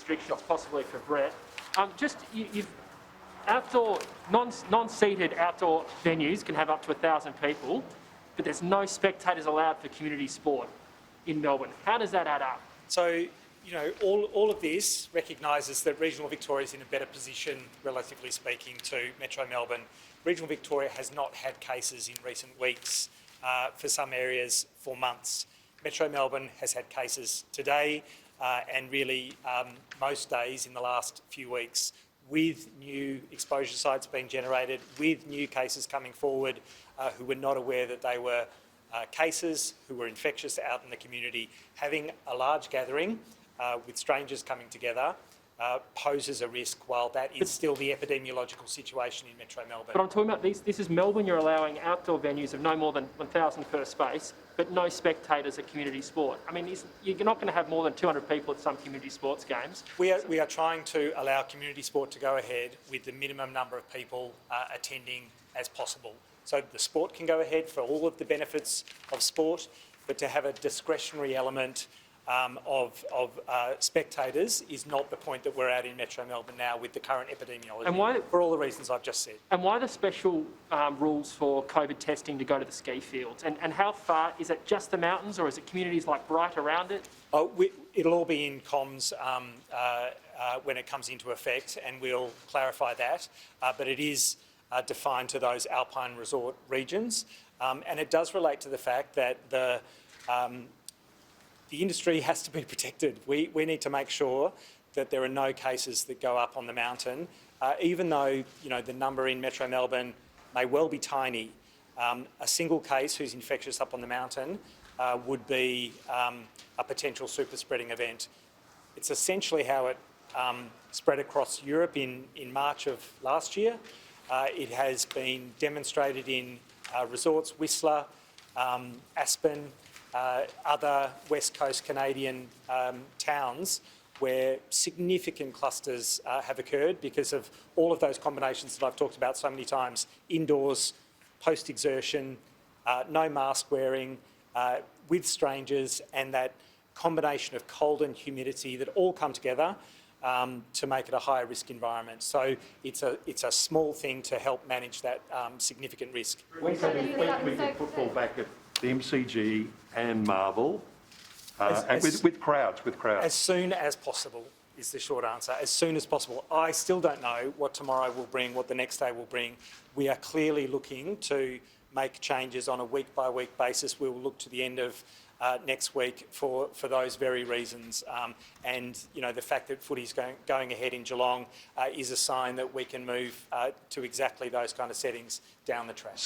restrictions, possibly for Brett. You've outdoor, non-seated outdoor venues can have up to 1,000 people, but there's no spectators allowed for community sport in Melbourne. How does that add up? So, all of this recognises that regional Victoria is in a better position, relatively speaking, to Metro Melbourne. Regional Victoria has not had cases in recent weeks, for some areas for months. Metro Melbourne has had cases today and really most days in the last few weeks, with new exposure sites being generated, with new cases coming forward who were not aware that they were cases, who were infectious out in the community. Having a large gathering with strangers coming together poses a risk, while that is still the epidemiological situation in Metro Melbourne. But I'm talking about this is Melbourne. You're allowing outdoor venues of no more than 1,000 per space, but no spectators at community sport. I mean, you're not going to have more than 200 people at some community sports games. We are trying to allow community sport to go ahead with the minimum number of people attending as possible. So the sport can go ahead for all of the benefits of sport, but to have a discretionary element of spectators is not the point that we're at in Metro Melbourne now with the current epidemiology, and for all the reasons I've just said. And why the special rules for COVID testing to go to the ski fields? And how far, is it just the mountains, or is it communities like Bright around it? It'll all be in comms when it comes into effect, and we'll clarify that. But it is defined to those alpine resort regions, and it does relate to the fact that the industry has to be protected. We need to make sure that there are no cases that go up on the mountain, even though the number in Metro Melbourne may well be tiny. A single case who's infectious up on the mountain would be a potential super spreading event. It's essentially how it spread across Europe in March of last year. It has been demonstrated in resorts, Whistler, Aspen, other West Coast Canadian towns, where significant clusters have occurred because of all of those combinations that I've talked about so many times: indoors, post-exertion, no mask wearing, with strangers, and that combination of cold and humidity that all come together to make it a higher risk environment. So it's a small thing to help manage that significant risk. When can we get football back at the MCG and Marvel, with crowds? As soon as possible is the short answer. As soon as possible. I still don't know what tomorrow will bring, what the next day will bring. We are clearly looking to make changes on a week-by-week basis. We will look to the end of next week for those very reasons. And the fact that footy's going ahead in Geelong is a sign that we can move to exactly those kind of settings down the track.